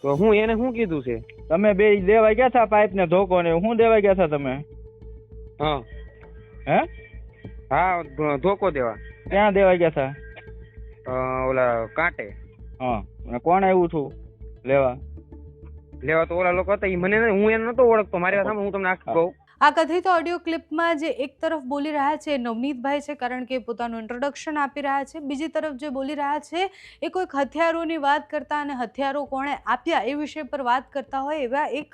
તો હું એને શું કીધું છે? તમે બે દેવા ગયા હતા પાઇપ ને ધોકો ને શું દેવા ગયા હતા તમે? હા હે? હા ધોકો દેવા. ક્યાં દેવા ગયા હતા? ઓલા કાંટે. હા અને કોણ આવ્યું છું લેવા? લેવા તો ઓલા લોકો હતા, ઈ મને હું એને નતો ઓળખતો. મારી સામે હું તમને આખું કહું. આ કથિત ઓડિયો ક્લિપમાં જે એક તરફ બોલી રહ્યા છે નવનીતભાઈ છે, કારણ કે પોતાનું ઇન્ટ્રોડક્શન આપી રહ્યા છે. બીજી તરફ જે બોલી રહ્યા છે એ કોઈક હથિયારોની વાત કરતા અને હથિયારો કોણે આપ્યા એ વિષય પર વાત કરતા હોય એવા એક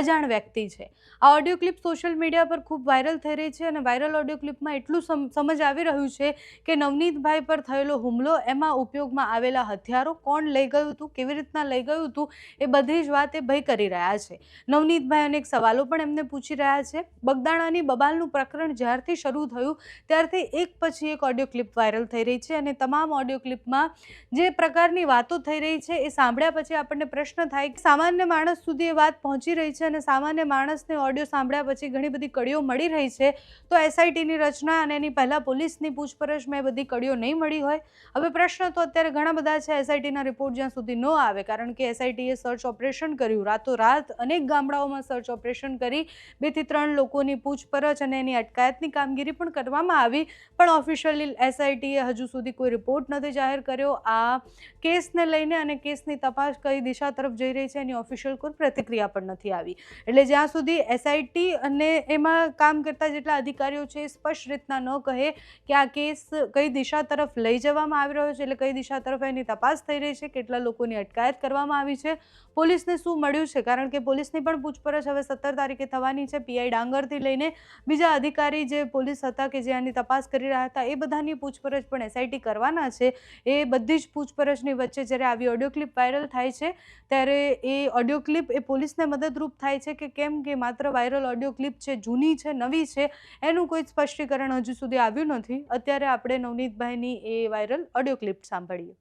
અજાણ વ્યક્તિ છે. આ ઓડિયો ક્લિપ સોશિયલ મીડિયા પર ખૂબ વાયરલ થઈ રહી છે અને વાયરલ ઓડિયો ક્લિપમાં એટલું સમજ આવી રહ્યું છે કે નવનીતભાઈ પર થયેલો હુમલો, એમાં ઉપયોગમાં આવેલા હથિયારો, કોણ લઈ ગયું હતું, કેવી રીતના લઈ ગયું હતું, એ બધી જ વાત એ ભય કરી રહ્યા છે. નવનીતભાઈ અનેક સવાલો પણ એમને પૂછી રહ્યા છે. બગદાણાની બબાલનું પ્રકરણ જ્યારથી શરૂ થયું ત્યારથી એક પછી એક ઓડિયો ક્લિપ વાયરલ થઈ રહી છે અને તમામ ઓડિયો ક્લિપમાં જે પ્રકારની વાતો થઈ રહી છે એ સાંભળ્યા પછી આપણને પ્રશ્ન થાય કે સામાન્ય માણસ સુધી એ વાત પહોંચી રહી છે અને સામાન્ય માણસને ઓડિયો સાંભળ્યા પછી ઘણી બધી કડીઓ મળી રહી છે, તો એસઆઈટીની રચના અને એની પહેલાં પોલીસની પૂછપરછમાં એ બધી કડીઓ નહીં મળી હોય. હવે પ્રશ્ન તો અત્યારે ઘણા બધા છે. એસઆઈટીના રિપોર્ટ જ્યાં સુધી ન આવે, કારણ કે એસઆઈટીએ સર્ચ ઓપરેશન કર્યું, રાતોરાત અનેક ગામડાઓમાં સર્ચ ઓપરેશન કરી 2 થી 3 લોકોની પૂછપરછ અને એની અટકાયતની કામગીરી પણ કરવામાં આવી, પણ ઓફિશિયલી એસઆઈટીએ હજુ સુધી કોઈ રિપોર્ટ નથી જાહેર કર્યો. આ કેસને લઈને અને કેસની તપાસ કઈ દિશા તરફ જઈ રહી છે એની ઓફિશિયલ કોઈ પ્રતિક્રિયા પણ નથી આવી. એટલે જ્યાં સુધી એસઆઈટી અને એમાં કામ કરતા જેટલા અધિકારીઓ છે એ સ્પષ્ટ રીતના ન કહે કે આ કેસ કઈ દિશા તરફ લઈ જવામાં આવી રહ્યો છે, એટલે કઈ દિશા તરફ એની તપાસ થઈ રહી છે, કેટલા લોકોની અટકાયત કરવામાં આવી છે, પોલીસને શું મળ્યું છે, કારણ કે પોલીસની પણ પૂછપરછ હવે 17 તારીખે થવાની છે. પીઆઈ ડાંગરથી લઈને બીજા અધિકારી જે પોલીસ હતા કે જે આની તપાસ કરી રહ્યા હતા એ બધાની પૂછપરછ પણ એસઆઈટી કરવાના છે. એ બધી જ પૂછપરછની વચ્ચે જ્યારે આવી ઓડિયો ક્લિપ વાયરલ થાય છે ત્યારે એ ઓડિયો ક્લિપ એ પોલીસને મદદરૂપ થાય છે કે કેમ, કે માત્ર વાયરલ ઓડિયો ક્લિપ છે, જૂની છે, નવી છે, એનું કોઈ સ્પષ્ટીકરણ હજુ સુધી આવ્યું નથી. અત્યારે આપણે નવનીતભાઈની એ વાયરલ ઓડિયો ક્લિપ સાંભળીએ.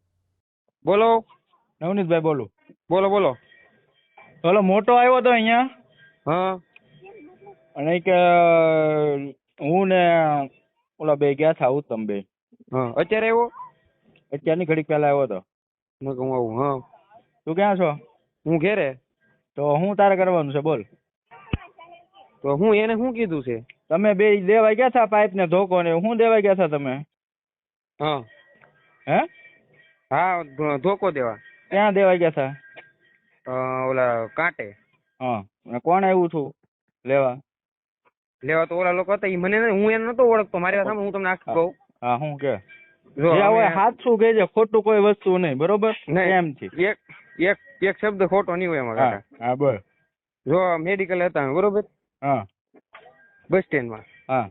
બોલો નવનીતભાઈ બોલું. બોલો બોલો. ઓલો મોટો આવ્યો હતો અહીંયા હા અને કે હું ને ઓલા બે ગયા હતા ઉત્તમ બે. હા અત્યારે આવ્યો? અત્યારની ઘડીક પહેલા આવ્યો હતો. મેં કહું આવું. હા તું ક્યાં છો? હું ઘેરે. તો હું તારે કરવાનું છે બોલ. તો હું એને શું કીધું છે? તમે બે દેવા ગયા હતા પાઇપ ને ધોકો ને શું દેવા ગયા હતા તમે? હા હે? હા ધોકો દેવા. ક્યાં દેવા ગયા હતા? ઓલા કાંટે. હા અને કોણ આવ્યું છું લેવા? લેવા તો ઓલા લોકો હતા, ઈ મને હું એને નતો ઓળખતો. મારી સામે હું તમને આખું કહું. હા શું કે જો હવે સાચું કહેજે, ખોટું કોઈ વસ્તુ નહીં, બરોબર? એમથી એક એક એક શબ્દ ખોટો નહીં હોય એમાં કાકા. હા બોલ. જો મેડિકલ હતા બરોબર, હા બસ સ્ટેન્ડ માં. હા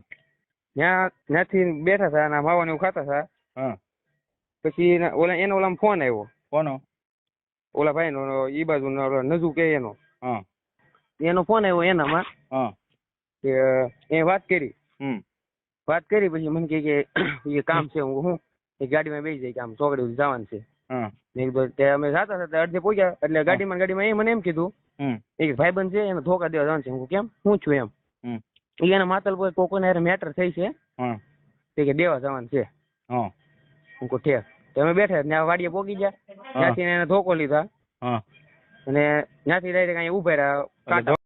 ત્યાંથી બેઠા હતા અને માવા ને એવું ખાતા હતા. હા પછી એનો ઓલા ફોન આવ્યો. કોનો? ઓલા ભાઈ નો, ઈ બાજુ નજુ કે એનો. હા એનો ફોન આવ્યો એનામાં. હા કે એ વાત કરી. વાત કરી પછી મને કે એ કામ છે, હું એ ગાડીમાં બેસી જાય કે આમ ચોકડી જવાનું છે. અમે જતા હતા અડધે પહોંચ્યા એટલે ગાડીમાં એ મને એમ કીધું એક ભાઈબંધ છે એને ધોકા દેવા જવાનું છે. હું કેમ, હું છું એમ. એના માતલ કોકોને મેટર થઈ છે કે દેવા જવાનું છે. હું કહું ઠેક. અમે બેઠા ત્યાં વાડીએ પોગી ગયા, ત્યાંથી એને ધોકો લીધા અને ત્યાંથી ડાયરેક્ટ અહીંયા ઉભા રહ્યા.